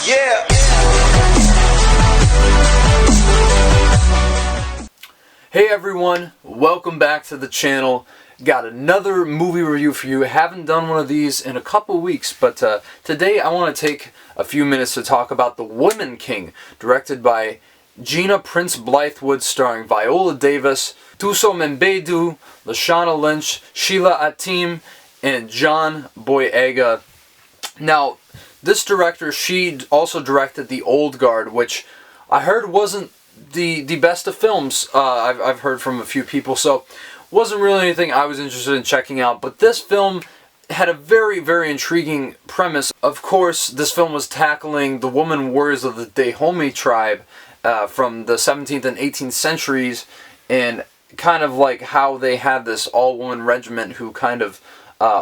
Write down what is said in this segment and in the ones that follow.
Yeah. Hey everyone, welcome back to the channel. Got another movie review for you. Haven't done one of these in a couple weeks, but today I want to take a few minutes to talk about The Woman King, directed by Gina Prince-Bythewood, starring Viola Davis, Thuso Mbedu, Lashana Lynch, Sheila Atim, and John Boyega. Now, this director, she also directed The Old Guard, which I heard wasn't the best of films. I've heard from a few people, so wasn't really anything I was interested in checking out. But this film had a very, very intriguing premise. Of course, this film was tackling the woman warriors of the Dahomey tribe from the 17th and 18th centuries, and kind of like how they had this all-woman regiment who kind of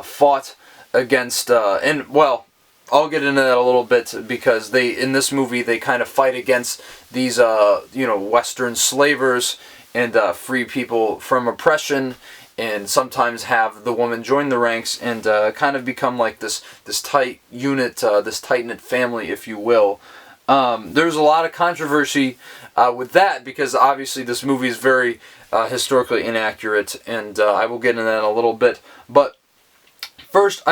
fought against, and well, I'll get into that a little bit, because in this movie they kind of fight against these Western slavers and free people from oppression, and sometimes have the woman join the ranks and kind of become like this tight unit, this tight-knit family, if you will. There's a lot of controversy with that, because obviously this movie is very historically inaccurate, and I will get into that in a little bit. But first,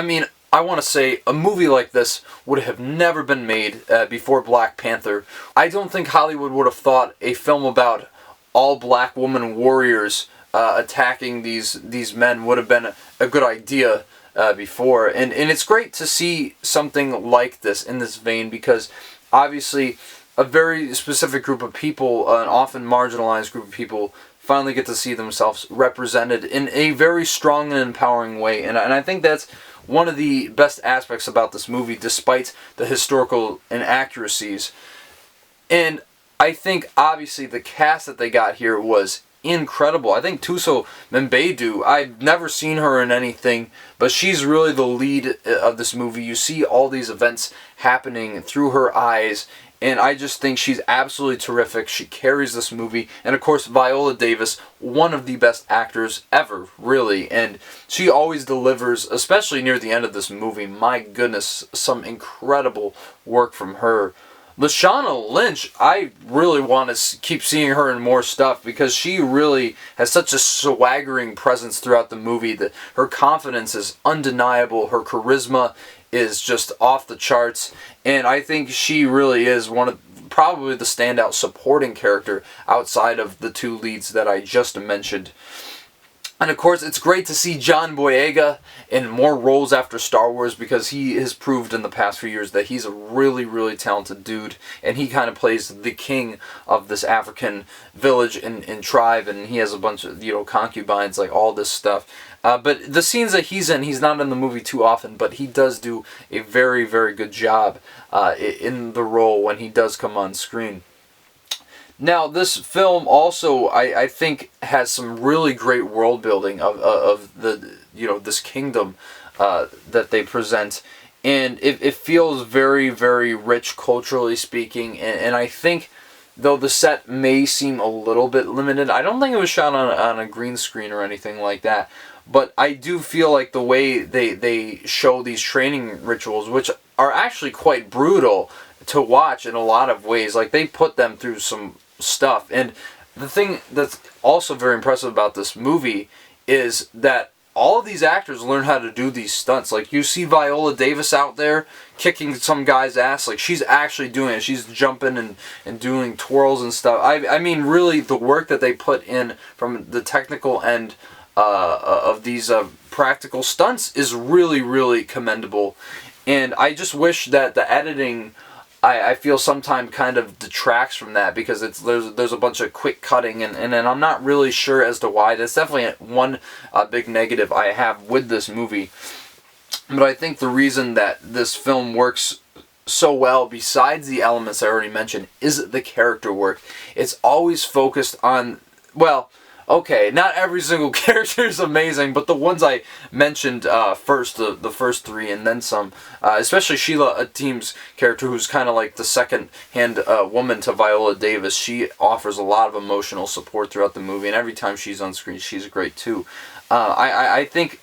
I want to say a movie like this would have never been made before Black Panther. I don't think Hollywood would have thought a film about all black woman warriors attacking these men would have been a good idea before. And it's great to see something like this in this vein, because obviously a very specific group of people, an often marginalized group of people, finally get to see themselves represented in a very strong and empowering way. And I think that's one of the best aspects about this movie, despite the historical inaccuracies. And I think, obviously, the cast that they got here was incredible. I think Thuso Mbedu, I've never seen her in anything, but she's really the lead of this movie. You see all these events happening through her eyes, and I just think she's absolutely terrific. She carries this movie. And of course, Viola Davis, one of the best actors ever, really. And she always delivers, especially near the end of this movie. My goodness, some incredible work from her. Lashana Lynch, I really want to keep seeing her in more stuff, because she really has such a swaggering presence throughout the movie. That her confidence is undeniable. Her charisma is just off the charts, and I think she really is one of probably the standout supporting character outside of the two leads that I just mentioned. And of course, it's great to see John Boyega in more roles after Star Wars, because he has proved in the past few years that he's a really, really talented dude, and he kind of plays the king of this African village and tribe, and he has a bunch of concubines, like all this stuff. But the scenes that he's in, he's not in the movie too often, but he does do a very, very good job in the role when he does come on screen. Now, this film also, I think, has some really great world building of the this kingdom that they present, and it feels very, very rich culturally speaking. And I think, though the set may seem a little bit limited, I don't think it was shot on a green screen or anything like that. But I do feel like the way they show these training rituals, which are actually quite brutal to watch in a lot of ways, like they put them through some stuff. And the thing that's also very impressive about this movie is that all of these actors learn how to do these stunts. Like, you see Viola Davis out there kicking some guy's ass, like she's actually doing it. She's jumping and doing twirls and stuff. I mean, really, the work that they put in from the technical end of these practical stunts is really, really commendable. And I just wish that the editing, I feel sometimes kind of detracts from that, because there's a bunch of quick cutting, and I'm not really sure as to why. That's definitely one big negative I have with this movie. But I think the reason that this film works so well, besides the elements I already mentioned, is the character work. It's always focused on, well, okay, not every single character is amazing, but the ones I mentioned first, the first three, and then some, especially Sheila Atim's character, who's kind of like the second-hand woman to Viola Davis. She offers a lot of emotional support throughout the movie, and every time she's on screen, she's great too. I think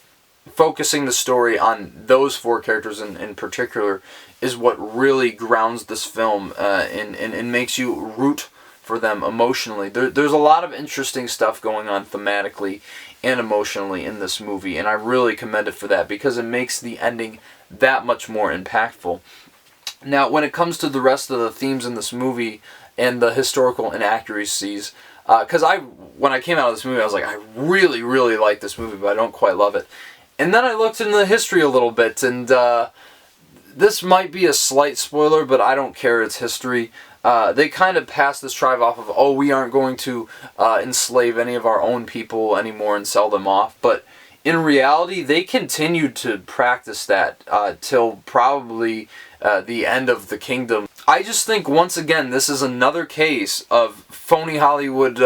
focusing the story on those four characters in particular is what really grounds this film and makes you root for them emotionally. There's a lot of interesting stuff going on thematically and emotionally in this movie, and I really commend it for that because it makes the ending that much more impactful. Now, when it comes to the rest of the themes in this movie and the historical inaccuracies, because when I came out of this movie, I was like, I really, really like this movie, but I don't quite love it. And then I looked into the history a little bit, and this might be a slight spoiler, but I don't care, it's history. They kind of passed this tribe off of, oh, we aren't going to enslave any of our own people anymore and sell them off. But in reality, they continued to practice that till probably the end of the kingdom. I just think, once again, this is another case of phony Hollywood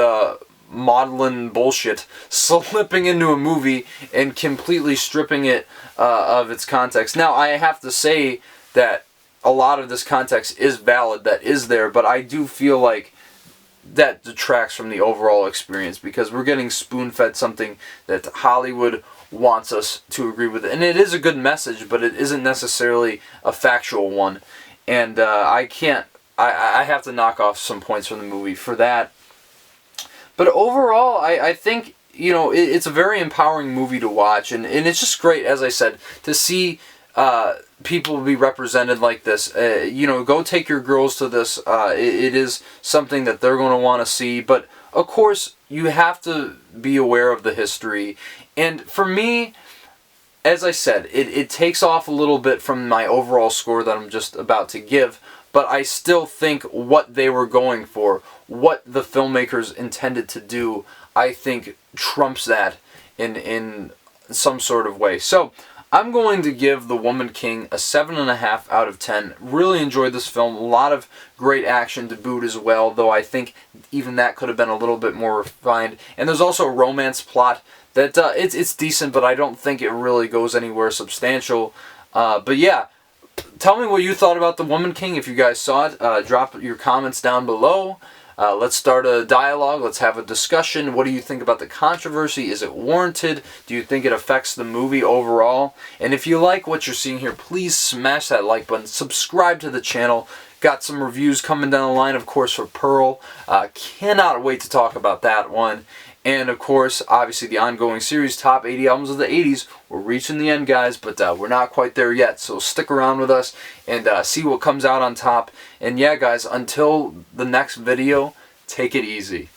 maudlin bullshit slipping into a movie and completely stripping it of its context. Now, I have to say that a lot of this context is valid, that is there, but I do feel like that detracts from the overall experience because we're getting spoon-fed something that Hollywood wants us to agree with. And it is a good message, but it isn't necessarily a factual one. And I have to knock off some points from the movie for that. But overall, I think, you know, it's a very empowering movie to watch. And it's just great, as I said, to see people be represented like this. You know, go take your girls to this. It is something that they're going to want to see. But, of course, you have to be aware of the history. And for me, as I said, it takes off a little bit from my overall score that I'm just about to give. But I still think what they were going for, what the filmmakers intended to do, I think trumps that in some sort of way. So I'm going to give The Woman King a 7.5 out of 10. Really enjoyed this film. A lot of great action to boot as well, though I think even that could have been a little bit more refined. And there's also a romance plot that it's decent, but I don't think it really goes anywhere substantial. But yeah, tell me what you thought about The Woman King if you guys saw it. Drop your comments down below. Let's start a dialogue. Let's have a discussion. What do you think about the controversy? Is it warranted? Do you think it affects the movie overall? And if you like what you're seeing here, please smash that like button. Subscribe to the channel. Got some reviews coming down the line, of course, for Pearl. Cannot wait to talk about that one. And, of course, obviously the ongoing series, Top 80 Albums of the 80s. We're reaching the end, guys, but we're not quite there yet. So stick around with us and see what comes out on top. And, yeah, guys, until the next video, take it easy.